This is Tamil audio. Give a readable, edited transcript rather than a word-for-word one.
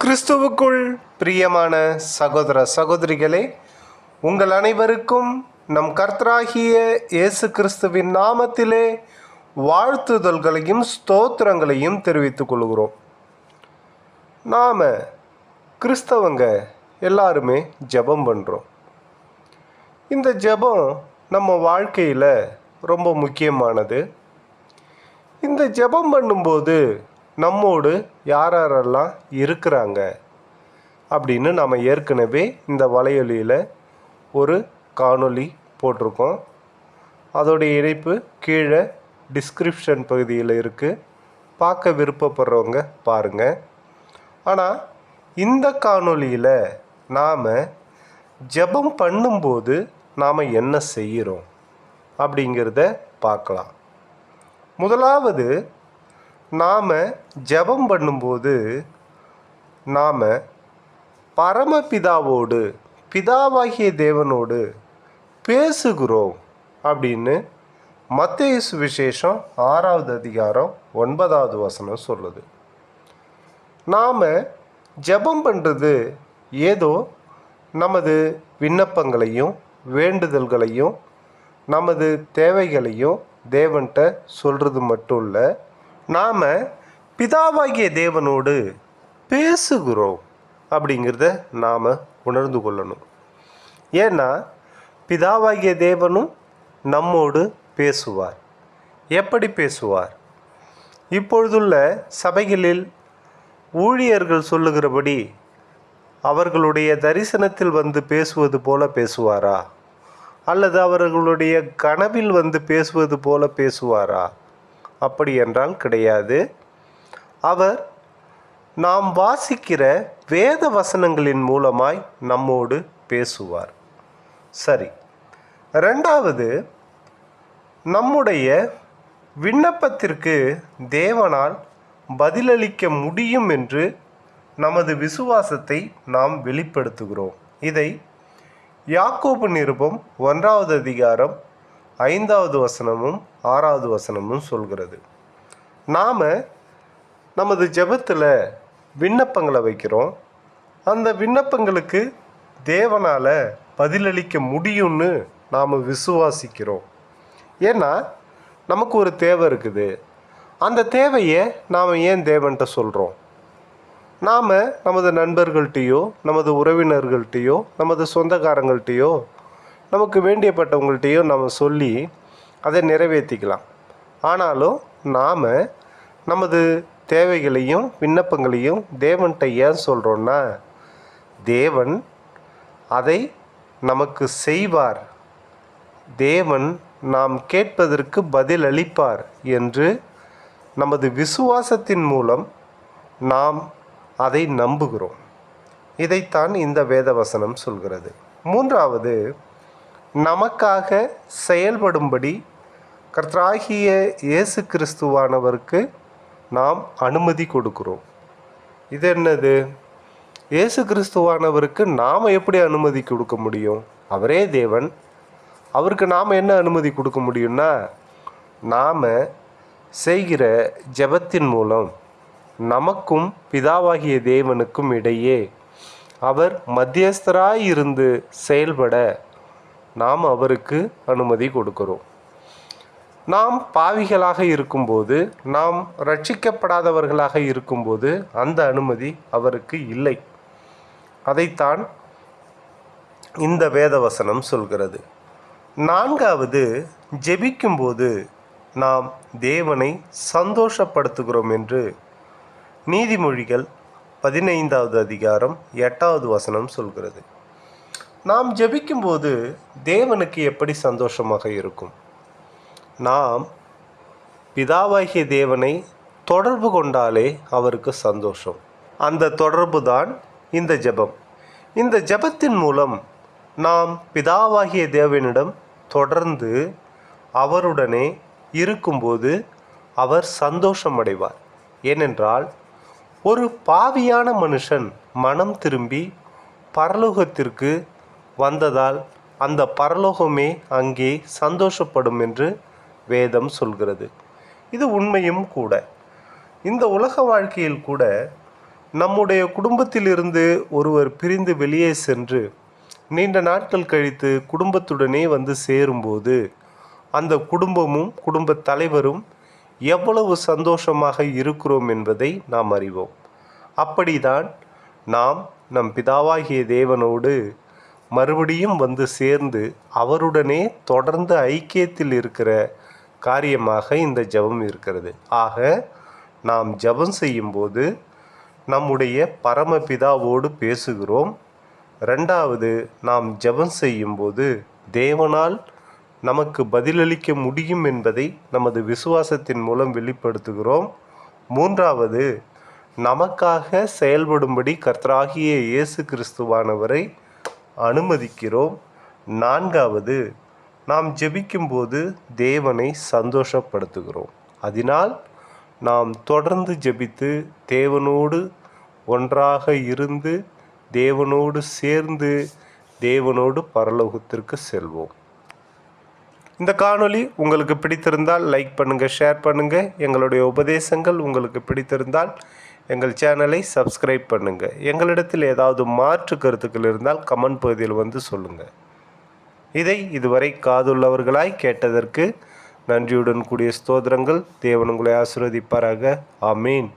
கிறிஸ்துவுக்குள் பிரியமான சகோதர சகோதரிகளே, உங்கள் அனைவருக்கும் நம் கர்த்தராகிய இயேசு கிறிஸ்துவின் நாமத்திலே வாழ்த்துதல்களையும் ஸ்தோத்திரங்களையும் தெரிவித்துக் கொள்கிறோம். நாம் கிறிஸ்தவங்க எல்லாருமே ஜெபம் பண்ணுறோம். இந்த ஜெபம் நம்ம வாழ்க்கையில் ரொம்ப முக்கியமானது. இந்த ஜெபம் பண்ணும்போது நம்மோடு யாரெல்லாம் இருக்கிறாங்க அப்படின்னு நாம் ஏற்கனவே இந்த வலையொலியில் ஒரு காணொளி போட்டிருக்கோம். அதோடைய இணைப்பு கீழே டிஸ்கிரிப்ஷன் பகுதியில் இருக்குது. பார்க்க விருப்பப்படுறவங்க பாருங்கள். ஆனால் இந்த காணொளியில் நாம் ஜெபம் பண்ணும்போது நாம் என்ன செய்கிறோம் அப்படிங்கிறத பார்க்கலாம். முதலாவது, நாம் ஜெபம் பண்ணும்போது நாம் பரமபிதாவோடு, பிதாவாகிய தேவனோடு பேசுகிறோம் அப்படின்னு மத்தேயு சுவிசேஷம் 6வது அதிகாரம் 9வது வசனம் சொல்லுது. நாம் ஜெபம் பண்ணுறது ஏதோ நமது விண்ணப்பங்களையும் வேண்டுதல்களையும் நமது தேவைகளையும் தேவன்கிட்ட சொல்கிறது மட்டும் இல்லை, நாம் பிதாவாகிய தேவனோடு பேசுகிறோம் அப்படிங்கிறத நாம் உணர்ந்து கொள்ளணும். ஏன்னா பிதாவாகிய தேவனும் நம்மோடு பேசுவார். எப்படி பேசுவார்? இப்பொழுதுள்ள சபைகளில் ஊழியர்கள் சொல்லுகிறபடி அவர்களுடைய தரிசனத்தில் வந்து பேசுவது போல பேசுவாரா, அல்லது அவர்களுடைய கனவில் வந்து பேசுவது போல பேசுவாரா? அப்படி என்றால் கிடையாது. அவர் நாம் வாசிக்கிற வேத வசனங்களின் மூலமாய் நம்மோடு பேசுவார். சரி, ரெண்டாவது, நம்முடைய விண்ணப்பத்திற்கு தேவனால் பதிலளிக்க முடியும் என்று நமது விசுவாசத்தை நாம் வெளிப்படுத்துகிறோம். இதை யாக்கோபு நிருபம் 1வது அதிகாரம் 5வது வசனமும் 6வது வசனமும் சொல்கிறது. நாம் நமது ஜெபத்தில் விண்ணப்பங்களை வைக்கிறோம். அந்த விண்ணப்பங்களுக்கு தேவனால் பதிலளிக்க முடியும்னு நாம் விசுவாசிக்கிறோம். ஏன்னா நமக்கு ஒரு தேவை இருக்குது. அந்த தேவையை நாம் ஏன் தேவன்கிட்ட சொல்கிறோம்? நாம் நமது நண்பர்கள்ட்டையோ, நமது உறவினர்கள்ட்டையோ, நமது சொந்தக்காரங்கள்ட்டையோ, நமக்கு வேண்டியப்பட்டவங்கள்ட்டையோ நம்ம சொல்லி அதை நிறைவேற்றிக்கலாம். ஆனாலும் நாம் நமது தேவைகளையும் விண்ணப்பங்களையும் தேவன்கிட்ட ஏன் சொல்கிறோன்னா, தேவன் அதை நமக்கு செய்வார், தேவன் நாம் கேட்பதற்கு பதில் அளிப்பார் என்று நமது விசுவாசத்தின் மூலம் நாம் அதை நம்புகிறோம். இதைத்தான் இந்த வேதவசனம் சொல்கிறது. மூன்றாவது, நமக்காக செயல்படும்படி கர்த்தராகிய இயேசு கிறிஸ்துவானவருக்கு நாம் அனுமதி கொடுக்கிறோம். இது என்னது? இயேசு கிறிஸ்துவானவருக்கு நாம் எப்படி அனுமதி கொடுக்க முடியும்? அவரே தேவன். அவருக்கு நாம் என்ன அனுமதி கொடுக்க முடியும்னா, நாம் செய்கிற ஜெபத்தின் மூலம் நமக்கும் பிதாவாகிய தேவனுக்கும் இடையே அவர் மத்தியஸ்தராய் இருந்து செயல்பட நாம் அவருக்கு அனுமதி கொடுக்கிறோம். நாம் பாவிகளாக இருக்கும்போது, நாம் ரட்சிக்கப்படாதவர்களாக இருக்கும்போது அந்த அனுமதி அவருக்கு இல்லை. அதைத்தான் இந்த வேதவசனம் சொல்கிறது. நான்காவது, ஜெபிக்கும்போது நாம் தேவனை சந்தோஷப்படுத்துகிறோம் என்று நீதிமொழிகள் 15வது அதிகாரம் 8வது வசனம் சொல்கிறது. நாம் ஜெபிக்கும்போது தேவனுக்கு எப்படி சந்தோஷமாக இருக்கும்? நாம் பிதாவாகிய தேவனை தொடர்பு கொண்டாலே அவருக்கு சந்தோஷம். அந்த தொடர்பு தான் இந்த ஜெபம். இந்த ஜெபத்தின் மூலம் நாம் பிதாவாகிய தேவனிடம் தொடர்ந்து அவருடனே இருக்கும்போது அவர் சந்தோஷமடைவார். ஏனென்றால் ஒரு பாவியான மனுஷன் மனம் திரும்பி பரலோகத்திற்கு வந்ததால் அந்த பரலோகமே அங்கே சந்தோஷப்படும் என்று வேதம் சொல்கிறது. இது உண்மையும் கூட. இந்த உலக வாழ்க்கையில் கூட நம்முடைய குடும்பத்திலிருந்து ஒருவர் பிரிந்து வெளியே சென்று நீண்ட நாட்கள் கழித்து குடும்பத்துடனே வந்து சேரும்போது அந்த குடும்பமும் குடும்பத் தலைவரும் எவ்வளவு சந்தோஷமாக இருக்கிறோம் என்பதை நாம் அறிவோம். அப்படிதான் நாம் நம் பிதாவாகிய தேவனோடு மறுபடியும் வந்து சேர்ந்து அவருடனே தொடர்ந்து ஐக்கியத்தில் இருக்கிற காரியமாக இந்த ஜெபம் இருக்கிறது. ஆக நாம் ஜெபம் செய்யும்போது நம்முடைய பரமபிதாவோடு பேசுகிறோம். ரெண்டாவது, நாம் ஜெபம் செய்யும்போது தேவனால் நமக்கு பதிலளிக்க முடியும் என்பதை நமது விசுவாசத்தின் மூலம் வெளிப்படுத்துகிறோம். மூன்றாவது, நமக்காக செயல்படும்படி கர்த்தராகிய இயேசு கிறிஸ்துவானவரை அனுமதிக்கிறோம். நான்காவது, நாம் ஜெபிக்கும்போது தேவனை சந்தோஷப்படுத்துகிறோம். அதனால் நாம் தொடர்ந்து ஜெபித்து தேவனோடு ஒன்றாக இருந்து தேவனோடு சேர்ந்து தேவனோடு பரலோகத்திற்கு செல்வோம். இந்த காணொளி உங்களுக்கு பிடித்திருந்தால் லைக் பண்ணுங்கள், ஷேர் பண்ணுங்கள். எங்களுடைய உபதேசங்கள் உங்களுக்கு பிடித்திருந்தால் எங்கள் சேனலை சப்ஸ்கிரைப் பண்ணுங்கள். எங்களிடத்தில் ஏதாவது மாற்று கருத்துக்கள் இருந்தால் கமெண்ட் பகுதியில் வந்து சொல்லுங்கள். இதை இதுவரை காதுள்ளவர்களாய் கேட்டதற்கு நன்றியுடன் கூடிய ஸ்தோத்திரங்கள். தேவன் உங்களை ஆசீர்வதிப்பாராக. ஆமீன்.